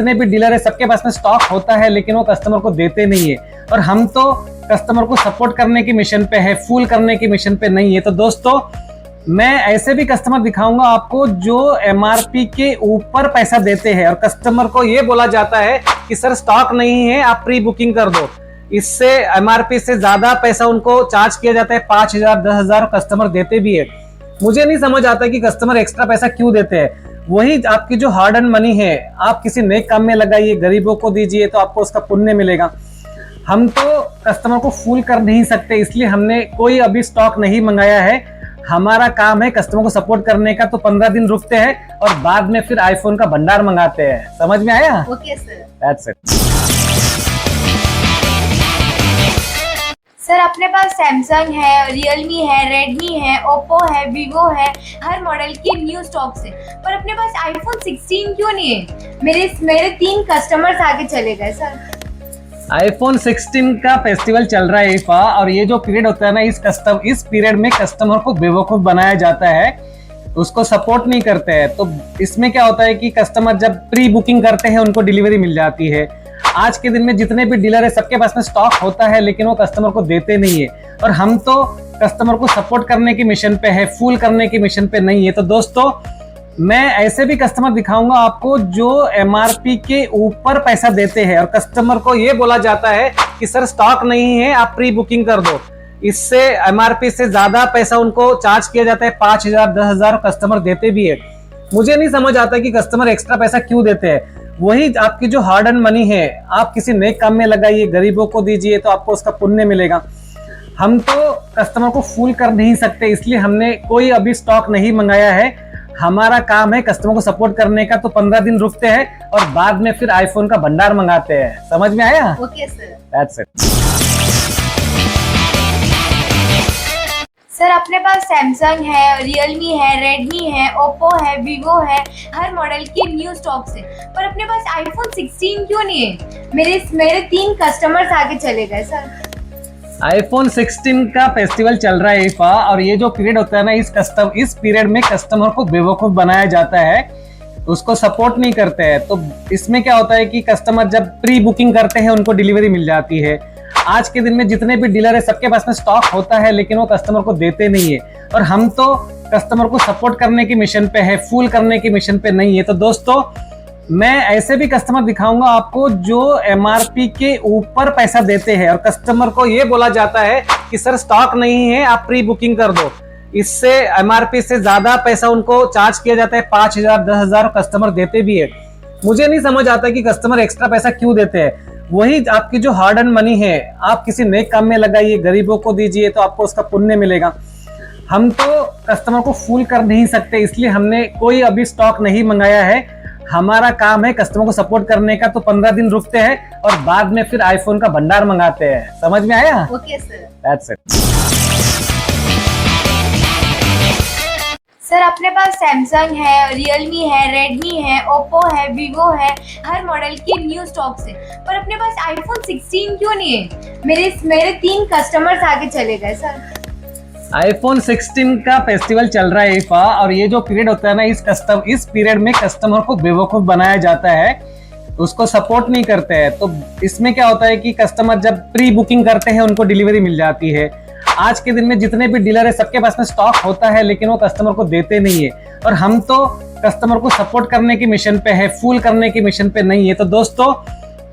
जितने भी डीलर है सबके पास में स्टॉक होता है, लेकिन वो कस्टमर को देते नहीं है। और हम तो कस्टमर को सपोर्ट करने की मिशन पे है, फूल करने की मिशन पे नहीं है। तो दोस्तों, मैं ऐसे भी कस्टमर दिखाऊंगा आपको जो एमआरपी के ऊपर पैसा देते हैं और कस्टमर को ये बोला जाता है कि सर स्टॉक नहीं है, आप प्री बुकिंग कर दो। इससे एमआरपी से ज्यादा पैसा उनको चार्ज किया जाता है, 5,000 10,000, कस्टमर देते भी है। मुझे नहीं समझ आता कि कस्टमर एक्स्ट्रा पैसा क्यों देते हैं। वही आपकी जो हार्ड एंड मनी है आप किसी नेक काम में लगाइए, गरीबों को दीजिए, तो आपको उसका पुण्य मिलेगा। हम तो कस्टमर को फूल कर नहीं सकते, इसलिए हमने कोई अभी स्टॉक नहीं मंगाया है। हमारा काम है कस्टमर को सपोर्ट करने का, तो 15 दिन रुकते हैं और बाद में फिर आईफोन का भंडार मंगाते हैं। समझ में आया? Okay sir. That's it. Sir अपने पास सैमसंग है, रियलमी है, रेडमी है, ओप्पो है, वीवो है, हर मॉडल की न्यू स्टॉक है। पर अपने पास आईफोन 16 क्यों नहीं है? मेरे 3 कस्टमर्स आगे चले गए सर। आईफोन 16 का फेस्टिवल चल रहा है इफा, और ये जो पीरियड होता है ना, इस पीरियड में कस्टमर को बेवकूफ बनाया जाता है, उसको सपोर्ट नहीं करते हैं। तो इसमें क्या होता है कि कस्टमर जब प्री बुकिंग करते हैं उनको डिलीवरी मिल जाती है। आज के दिन में जितने भी डीलर है सबके पास में स्टॉक होता है, लेकिन वो कस्टमर को देते नहीं है। और हम तो कस्टमर को सपोर्ट करने की मिशन पे है, फूल करने की मिशन पे नहीं है। तो दोस्तों, मैं ऐसे भी कस्टमर दिखाऊंगा आपको जो एमआरपी के ऊपर पैसा देते हैं और कस्टमर को ये बोला जाता है कि सर स्टॉक नहीं है, आप प्री बुकिंग कर दो। इससे एमआरपी से ज्यादा पैसा उनको चार्ज किया जाता है, 5,000 10,000, कस्टमर देते भी है। मुझे नहीं समझ आता कि कस्टमर एक्स्ट्रा पैसा क्यों देते हैं। वही आपकी जो हार्ड एंड मनी है आप किसी नेक काम में लगाइए, गरीबों को दीजिए, तो आपको उसका पुण्य मिलेगा। हम तो कस्टमर को फूल कर नहीं सकते, इसलिए हमने कोई अभी स्टॉक नहीं मंगाया है। हमारा काम है कस्टमर को सपोर्ट करने का, तो 15 दिन रुकते हैं और बाद में फिर आईफोन का भंडार मंगाते हैं। समझ में आया? Okay sir. That's it. Sir अपने पास सैमसंग है, रियलमी है, रेडमी है, ओप्पो है, वीवो है, हर मॉडल की न्यू स्टॉक है। पर अपने पास आईफोन 16 क्यों नहीं है? मेरे 3 कस्टमर्स आगे चले गए सर। आईफोन 16 का फेस्टिवल चल रहा है इफा, और ये जो पीरियड होता है ना, इस पीरियड में कस्टमर को बेवकूफ बनाया जाता है, उसको सपोर्ट नहीं करते हैं। तो इसमें क्या होता है कि कस्टमर जब प्री बुकिंग करते हैं उनको डिलीवरी मिल जाती है। आज के दिन में जितने भी डीलर है सबके पास में स्टॉक होता है, लेकिन वो कस्टमर को देते नहीं है। और हम तो कस्टमर को सपोर्ट करने की मिशन पे है, फूल करने की मिशन पे नहीं है। तो दोस्तों, मैं ऐसे भी कस्टमर दिखाऊंगा आपको जो एमआरपी के ऊपर पैसा देते हैं और कस्टमर को ये बोला जाता है कि सर स्टॉक नहीं है, आप प्री बुकिंग कर दो। इससे एमआरपी से ज्यादा पैसा उनको चार्ज किया जाता है, 5,000 10,000, कस्टमर देते भी है। मुझे नहीं समझ आता कि कस्टमर एक्स्ट्रा पैसा क्यों देते हैं। वही आपकी जो हार्ड एंड मनी है आप किसी नेक काम में लगाइए, गरीबों को दीजिए, तो आपको उसका पुण्य मिलेगा। हम तो कस्टमर को फूल कर नहीं सकते, इसलिए हमने कोई अभी स्टॉक नहीं मंगाया है। हमारा काम है कस्टमर को सपोर्ट करने का, तो 15 दिन रुकते हैं और बाद में फिर आईफोन का भंडार मंगाते हैं। समझ में आया? Okay sir. That's it. Sir अपने पास सैमसंग है, रियलमी है, रेडमी है, ओप्पो है, वीवो है, हर मॉडल की न्यू स्टॉक है। पर अपने पास आईफोन 16 क्यों नहीं है? मेरे 3 कस्टमर्स आगे चले गए सर। आईफोन 16 का फेस्टिवल चल रहा है इफा, और ये जो पीरियड होता है ना, इस पीरियड में कस्टमर को बेवकूफ बनाया जाता है, उसको सपोर्ट नहीं करते हैं। तो इसमें क्या होता है कि कस्टमर जब प्री बुकिंग करते हैं उनको डिलीवरी मिल जाती है। आज के दिन में जितने भी डीलर है सबके पास में स्टॉक होता है, लेकिन वो कस्टमर को देते नहीं है। और हम तो कस्टमर को सपोर्ट करने की मिशन पे है, फूल करने की मिशन पे नहीं है। तो दोस्तों,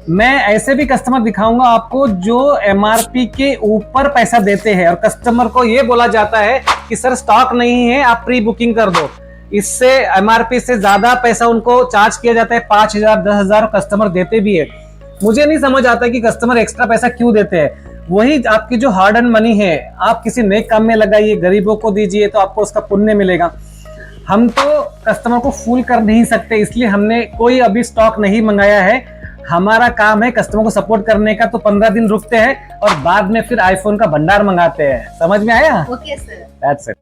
मैं ऐसे भी कस्टमर दिखाऊंगा आपको जो एमआरपी के ऊपर पैसा देते हैं और कस्टमर को ये बोला जाता है कि सर स्टॉक नहीं है, आप प्री बुकिंग कर दो। इससे एमआरपी से ज्यादा पैसा उनको चार्ज किया जाता है, 5,000 10,000, कस्टमर देते भी है। मुझे नहीं समझ आता कि कस्टमर एक्स्ट्रा पैसा क्यों देते हैं। वही आपकी जो हार्ड एंड मनी है आप किसी नेक काम में लगाइए, गरीबों को दीजिए, तो आपको उसका पुण्य मिलेगा। हम तो कस्टमर को फूल कर नहीं सकते, इसलिए हमने कोई अभी स्टॉक नहीं मंगाया है। हमारा काम है कस्टमर को सपोर्ट करने का, तो 15 दिन रुकते हैं और बाद में फिर आईफोन का भंडार मंगाते हैं। समझ में आया? Okay sir. That's it.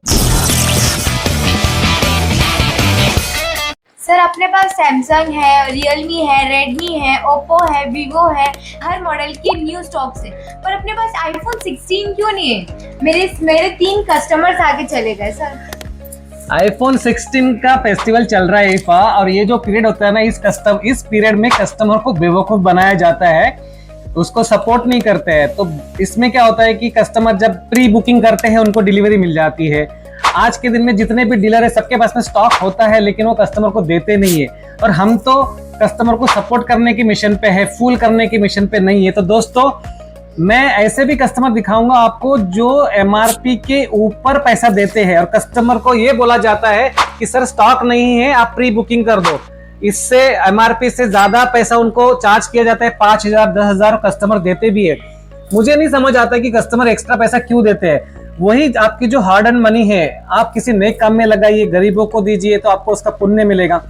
Sir अपने पास सैमसंग है, रियलमी है, रेडमी है, ओप्पो है, वीवो है, हर मॉडल की न्यू स्टॉक है। पर अपने पास आईफोन 16 क्यों नहीं है? मेरे 3 कस्टमर्स आगे चले गए सर। आईफोन 16 का फेस्टिवल चल रहा है IFA, और ये जो पीरियड होता है ना, इस पीरियड में कस्टमर को बेवकूफ बनाया जाता है, उसको सपोर्ट नहीं करते हैं। तो इसमें क्या होता है कि कस्टमर जब प्री बुकिंग करते हैं उनको डिलीवरी मिल जाती है। आज के दिन में जितने भी डीलर है सबके पास में स्टॉक होता है, लेकिन वो कस्टमर को देते नहीं है। और हम तो कस्टमर को सपोर्ट करने की मिशन पे है, फूल करने की मिशन पे नहीं है। तो दोस्तों, मैं ऐसे भी कस्टमर दिखाऊंगा आपको जो MRP के ऊपर पैसा देते हैं, और कस्टमर को ये बोला जाता है कि सर स्टॉक नहीं है, आप प्री बुकिंग कर दो। इससे MRP से ज्यादा पैसा उनको चार्ज किया जाता है, 5,000 10,000 कस्टमर देते भी है। मुझे नहीं समझ आता कि कस्टमर एक्स्ट्रा पैसा क्यों देते हैं। वही आपकी जो हार्ड एंड मनी है, आप किसी नेक काम में लगाइए, गरीबों को दीजिए, तो आपको उसका पुण्य मिलेगा।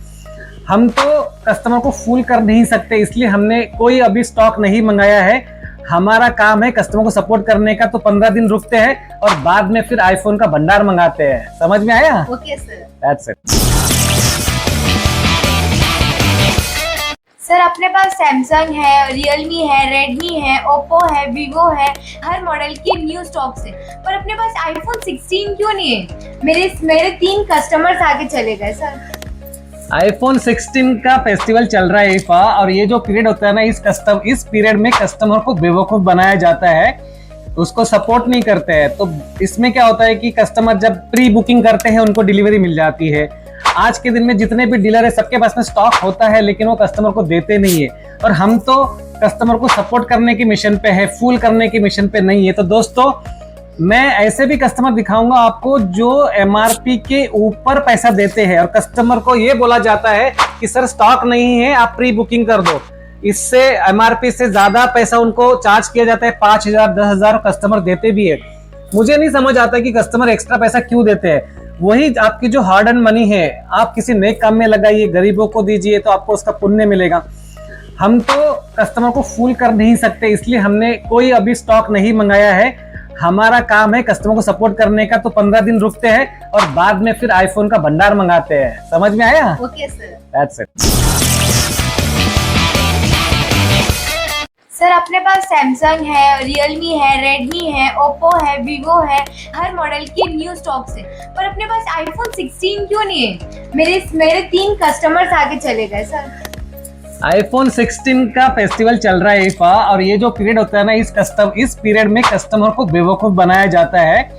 हम तो कस्टमर को फूल कर नहीं सकते, इसलिए हमने कोई अभी स्टॉक नहीं मंगाया है। हमारा काम है कस्टमर को सपोर्ट करने का, तो 15 दिन रुकते हैं और बाद में फिर आईफोन का भंडार मंगाते हैं। समझ में आया? Okay sir. That's it. Sir अपने पास सैमसंग है, रियलमी है, रेडमी है, ओप्पो है, वीवो है, हर मॉडल की न्यू स्टॉक्स है। पर अपने पास आईफोन 16 क्यों नहीं है? मेरे 3 कस्टमर्स आगे चले गए सर। आईफोन 16 का फेस्टिवल चल रहा है IFA, और ये जो पीरियड होता है ना, इस पीरियड में कस्टमर को बेवकूफ बनाया जाता है, उसको सपोर्ट नहीं करते हैं। तो इसमें क्या होता है कि कस्टमर जब प्री बुकिंग करते हैं उनको डिलीवरी मिल जाती है। आज के दिन में जितने भी डीलर है सबके पास में स्टॉक होता है, लेकिन वो कस्टमर को देते नहीं है। और हम तो कस्टमर को सपोर्ट करने की मिशन पे है, फूल करने की मिशन पे नहीं है। तो दोस्तों, मैं ऐसे भी कस्टमर दिखाऊंगा आपको जो MRP के ऊपर पैसा देते हैं, और कस्टमर को ये बोला जाता है कि सर स्टॉक नहीं है, आप प्री बुकिंग कर दो। इससे MRP से ज्यादा पैसा उनको चार्ज किया जाता है, 5,000 10,000 कस्टमर देते भी है। मुझे नहीं समझ आता कि कस्टमर एक्स्ट्रा पैसा क्यों देते हैं। वही आपकी जो हार्ड एंड मनी है, आप किसी नेक काम में लगाइए, गरीबों को दीजिए, तो आपको उसका पुण्य मिलेगा। हम तो कस्टमर को फूल कर नहीं सकते, इसलिए हमने कोई अभी स्टॉक नहीं मंगाया है। हमारा काम है कस्टमर को सपोर्ट करने का, तो 15 दिन रुकते हैं और बाद में फिर आईफोन का भंडार मंगाते हैं। समझ में आया? Okay sir. That's it. Sir अपने पास सैमसंग है, रियलमी है, रेडमी है, ओप्पो है, वीवो है, हर मॉडल की न्यू स्टॉक्स है। पर अपने पास आईफोन 16 क्यों नहीं है? मेरे 3 कस्टमर्स आगे चले गए सर। आईफोन 16 का फेस्टिवल चल रहा है IFA, और ये जो पीरियड होता है ना, इस पीरियड में कस्टमर को बेवकूफ बनाया जाता है,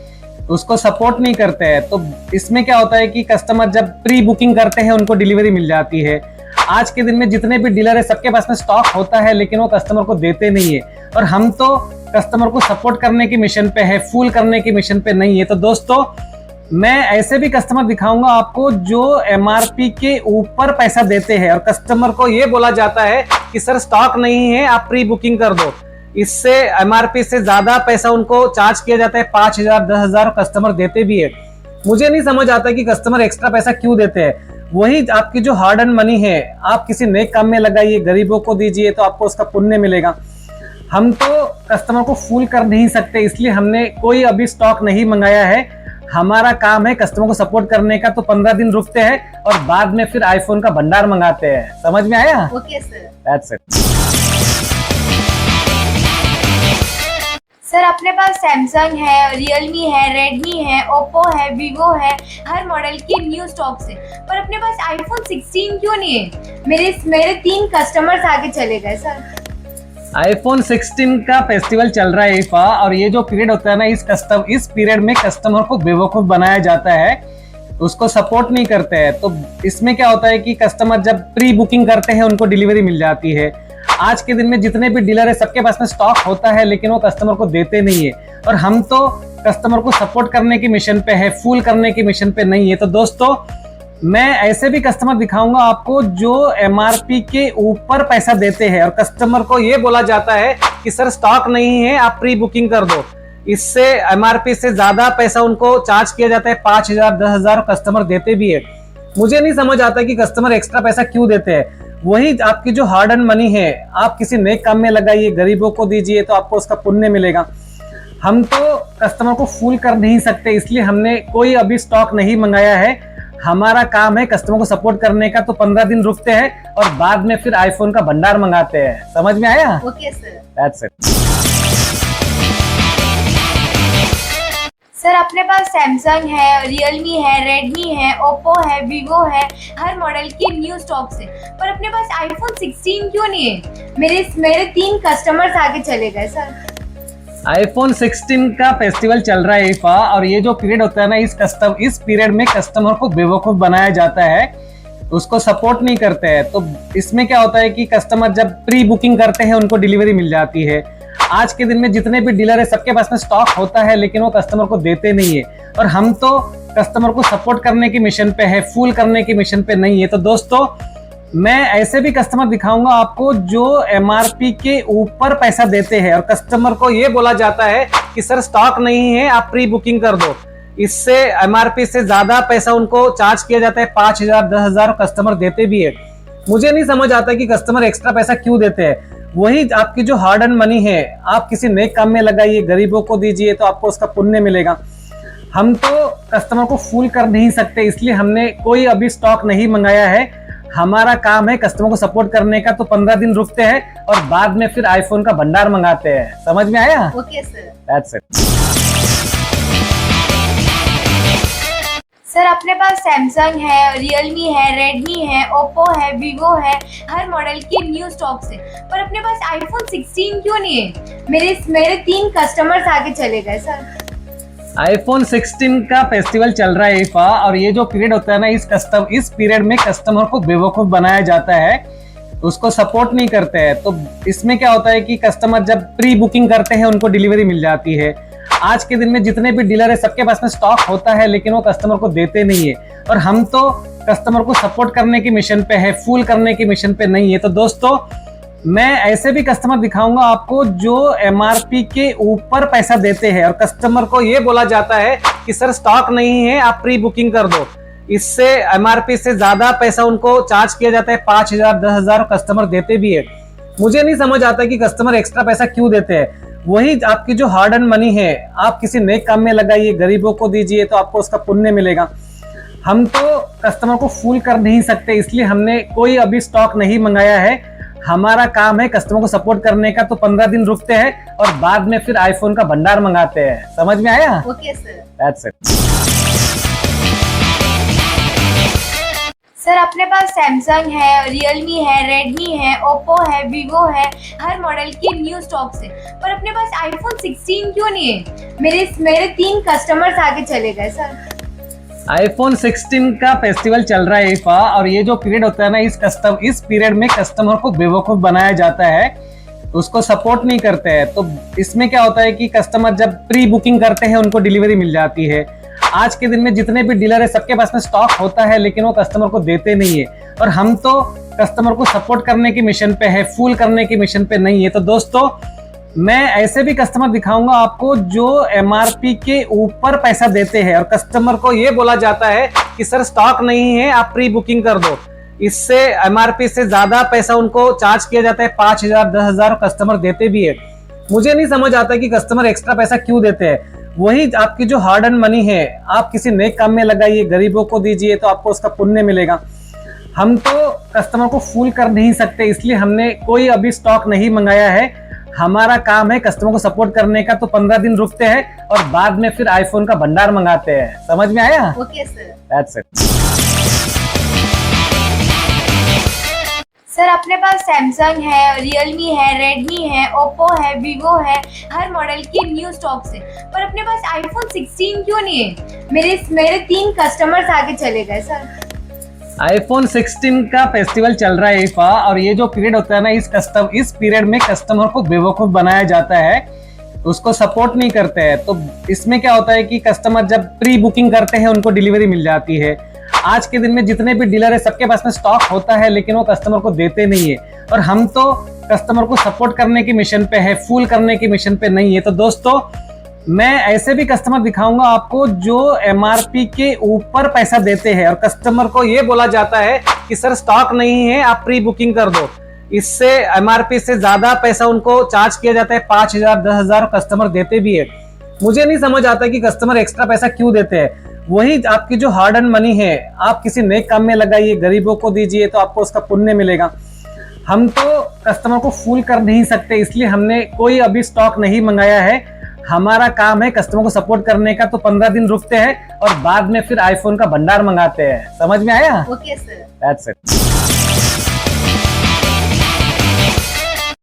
उसको सपोर्ट नहीं करते हैं। तो इसमें क्या होता है कि कस्टमर जब प्री बुकिंग करते हैं उनको डिलीवरी मिल जाती है। आज के दिन में जितने भी डीलर है सबके पास में स्टॉक होता है, लेकिन वो कस्टमर को देते नहीं है। और हम तो कस्टमर को सपोर्ट करने की मिशन पे है, फूल करने की मिशन पे नहीं है। तो दोस्तों, मैं ऐसे भी कस्टमर दिखाऊंगा आपको जो MRP के ऊपर पैसा देते हैं, और कस्टमर को ये बोला जाता है कि सर स्टॉक नहीं है, आप प्री बुकिंग कर दो। इससे MRP से ज्यादा पैसा उनको चार्ज किया जाता है, 5,000 10,000 कस्टमर देते भी है। मुझे नहीं समझ आता कि कस्टमर एक्स्ट्रा पैसा क्यों देते हैं। वही आपकी जो हार्ड एंड मनी है, आप किसी नेक काम में लगाइए, गरीबों को दीजिए, तो आपको उसका पुण्य मिलेगा। हम तो कस्टमर को फूल कर नहीं सकते, इसलिए हमने कोई अभी स्टॉक नहीं मंगाया है। हमारा काम है कस्टमर को सपोर्ट करने का, तो 15 दिन रुकते हैं और बाद में फिर आईफोन का भंडार मंगाते हैं। समझ में आया? Okay sir. That's it. Sir अपने पास सैमसंग है, रियलमी है, रेडमी है, ओप्पो है, वीवो है, हर मॉडल की न्यू स्टॉक्स है। पर अपने पास आईफोन 16 क्यों नहीं है? मेरे 3 कस्टमर्स आगे चले गए सर। आईफोन 16 का फेस्टिवल चल रहा है IFA, और ये जो पीरियड होता है ना, इस पीरियड में कस्टमर को बेवकूफ बनाया जाता है, उसको सपोर्ट नहीं करते हैं। तो इसमें क्या होता है कि कस्टमर जब प्री बुकिंग करते हैं उनको डिलीवरी मिल जाती है। आज के दिन में जितने भी डीलर है सबके पास में स्टॉक होता है, लेकिन वो कस्टमर को देते नहीं है। और हम तो कस्टमर को सपोर्ट करने की मिशन पे है, फूल करने की मिशन पे नहीं है। तो दोस्तों, मैं ऐसे भी कस्टमर दिखाऊंगा आपको जो MRP के ऊपर पैसा देते हैं, और कस्टमर को ये बोला जाता है कि सर स्टॉक नहीं है, आप प्री बुकिंग कर दो। इससे MRP से ज्यादा पैसा उनको चार्ज किया जाता है, 5,000 10,000 कस्टमर देते भी है। मुझे नहीं समझ आता कि कस्टमर एक्स्ट्रा पैसा क्यों देते हैं। वही आपकी जो हार्ड एंड मनी है, आप किसी नेक काम में लगाइए, गरीबों को दीजिए, तो आपको उसका पुण्य मिलेगा। हम तो कस्टमर को फूल कर नहीं सकते, इसलिए हमने कोई अभी स्टॉक नहीं मंगाया है। हमारा काम है कस्टमर को सपोर्ट करने का, तो 15 दिन रुकते हैं और बाद में फिर आईफोन का भंडार मंगाते हैं। समझ में आया? Okay sir. That's it. Sir अपने पास सैमसंग है, रियलमी है, रेडमी है, ओप्पो है, वीवो है, हर मॉडल की न्यू स्टॉक से। पर अपने पास आईफोन 16 क्यों नहीं है? मेरे 3 कस्टमर्स आगे चले गए सर। आईफोन 16 का फेस्टिवल चल रहा है इफा, और ये जो पीरियड होता है ना, इस पीरियड में कस्टमर को बेवकूफ बनाया जाता है, उसको सपोर्ट नहीं करते हैं। तो इसमें क्या होता है कि कस्टमर जब प्री बुकिंग करते हैं उनको डिलीवरी मिल जाती है। आज के दिन में जितने भी डीलर है सबके पास में स्टॉक होता है, लेकिन वो कस्टमर को देते नहीं है। और हम तो कस्टमर को सपोर्ट करने की मिशन पे है, फूल करने की मिशन पे नहीं है। तो दोस्तों, मैं ऐसे भी कस्टमर दिखाऊंगा आपको जो एमआरपी के ऊपर पैसा देते हैं और कस्टमर को ये बोला जाता है कि सर स्टॉक नहीं है, आप प्री बुकिंग कर दो। इससे एमआरपी से ज्यादा पैसा उनको चार्ज किया जाता है, 5,000 10,000 कस्टमर देते भी है। मुझे नहीं समझ आता कि कस्टमर एक्स्ट्रा पैसा क्यों देते हैं। वही आपकी जो हार्ड एंड मनी है आप किसी नेक काम में लगाइए, गरीबों को दीजिए, तो आपको उसका पुण्य मिलेगा। हम तो कस्टमर को फूल कर नहीं सकते, इसलिए हमने कोई अभी स्टॉक नहीं मंगाया है। हमारा काम है कस्टमर को सपोर्ट करने का, तो 15 दिन रुकते हैं और बाद में फिर आईफोन का भंडार मंगाते हैं। समझ में आया? Okay sir. That's it. Sir अपने पास सैमसंग है, रियलमी है, रेडमी है, ओप्पो है, वीवो है, हर मॉडल की न्यू स्टॉक से। पर अपने पास आईफोन 16 क्यों नहीं है? मेरे 3 कस्टमर्स आगे चले गए सर। आईफोन 16 का फेस्टिवल चल रहा है इफा, और ये जो पीरियड होता है ना, इस पीरियड में कस्टमर को बेवकूफ बनाया जाता है, उसको सपोर्ट नहीं करते हैं। तो इसमें क्या होता है कि कस्टमर जब प्री बुकिंग करते हैं उनको डिलीवरी मिल जाती है। आज के दिन में जितने भी डीलर है सबके पास में स्टॉक होता है, लेकिन वो कस्टमर को देते नहीं है। और हम तो कस्टमर को सपोर्ट करने की मिशन पे है, फूल करने की मिशन पे नहीं है। तो दोस्तों, मैं ऐसे भी कस्टमर दिखाऊंगा आपको जो एमआरपी के ऊपर पैसा देते हैं और कस्टमर को ये बोला जाता है कि सर स्टॉक नहीं है, आप प्री बुकिंग कर दो। इससे एमआरपी से ज्यादा पैसा उनको चार्ज किया जाता है, 5,000 10,000 कस्टमर देते भी है। मुझे नहीं समझ आता कि कस्टमर एक्स्ट्रा पैसा क्यों देते हैं। वही आपकी जो हार्ड एंड मनी है आप किसी नेक काम में लगाइए, गरीबों को दीजिए, तो आपको उसका पुण्य मिलेगा। हम तो कस्टमर को फूल कर नहीं सकते, इसलिए हमने कोई अभी स्टॉक नहीं मंगाया है। हमारा काम है कस्टमर को सपोर्ट करने का, तो 15 दिन रुकते हैं और बाद में फिर आईफोन का भंडार मंगाते हैं। समझ में आया? Okay sir. That's it. Sir अपने पास सैमसंग है, रियलमी है, रेडमी है, ओप्पो है, वीवो है, हर मॉडल की न्यू स्टॉक से। पर अपने पास आईफोन 16 क्यों नहीं है? मेरे 3 कस्टमर्स आगे चले गए सर। आईफोन 16 का फेस्टिवल चल रहा है इफा, और ये जो पीरियड होता है ना, इस पीरियड में कस्टमर को बेवकूफ बनाया जाता है, उसको सपोर्ट नहीं करते हैं। तो इसमें क्या होता है कि कस्टमर जब प्री बुकिंग करते हैं उनको डिलीवरी मिल जाती है। आज के दिन में जितने भी डीलर है सबके पास में स्टॉक होता है, लेकिन वो कस्टमर को देते नहीं है। और हम तो कस्टमर को सपोर्ट करने की मिशन पे है, फूल करने की मिशन पे नहीं है। तो दोस्तों, मैं ऐसे भी कस्टमर दिखाऊंगा आपको जो एमआरपी के ऊपर पैसा देते हैं और कस्टमर को ये बोला जाता है कि सर स्टॉक नहीं है, आप प्री बुकिंग कर दो। इससे एमआरपी से ज्यादा पैसा उनको चार्ज किया जाता है, 5,000 10,000 कस्टमर देते भी है। मुझे नहीं समझ आता कि कस्टमर एक्स्ट्रा पैसा क्यों देते हैं। वही आपकी जो हार्ड एंड मनी है आप किसी नेक काम में लगाइए, गरीबों को दीजिए, तो आपको उसका पुण्य मिलेगा। हम तो कस्टमर को फूल कर नहीं सकते, इसलिए हमने कोई अभी स्टॉक नहीं मंगाया है। हमारा काम है कस्टमर को सपोर्ट करने का, तो 15 दिन रुकते हैं और बाद में फिर आईफोन का भंडार मंगाते हैं। समझ में आया? Okay sir. That's it. Sir अपने पास सैमसंग है, रियलमी है, रेडमी है, ओप्पो है, वीवो है, हर मॉडल की न्यू स्टॉक से। पर अपने पास आईफोन 16 क्यों नहीं है? मेरे 3 कस्टमर्स आगे चले गए सर। आईफोन 16 का फेस्टिवल चल रहा है इफा, और ये जो पीरियड होता है ना, इस पीरियड में कस्टमर को बेवकूफ बनाया जाता है, उसको सपोर्ट नहीं करते हैं। तो इसमें क्या होता है कि कस्टमर जब प्री बुकिंग करते हैं उनको डिलीवरी मिल जाती है। आज के दिन में जितने भी डीलर है सबके पास में स्टॉक होता है, लेकिन वो कस्टमर को देते नहीं है। और हम तो कस्टमर को सपोर्ट करने की मिशन पे है, फूल करने की मिशन पे नहीं है। तो दोस्तों, मैं ऐसे भी कस्टमर दिखाऊंगा आपको जो एमआरपी के ऊपर पैसा देते हैं और कस्टमर को ये बोला जाता है कि सर स्टॉक नहीं है, आप प्री बुकिंग कर दो। इससे एमआरपी से ज्यादा पैसा उनको चार्ज किया जाता है, 5,000 10,000 कस्टमर देते भी है। मुझे नहीं समझ आता कि कस्टमर एक्स्ट्रा पैसा क्यों देते हैं। वही आपकी जो हार्ड एंड मनी है आप किसी नेक काम में लगाइए, गरीबों को दीजिए, तो आपको उसका पुण्य मिलेगा। हम तो कस्टमर को फूल कर नहीं सकते, इसलिए हमने कोई अभी स्टॉक नहीं मंगाया है। हमारा काम है कस्टमर को सपोर्ट करने का, तो 15 दिन रुकते हैं और बाद में फिर आईफोन का भंडार मंगाते हैं। समझ में आया? Okay sir. That's it.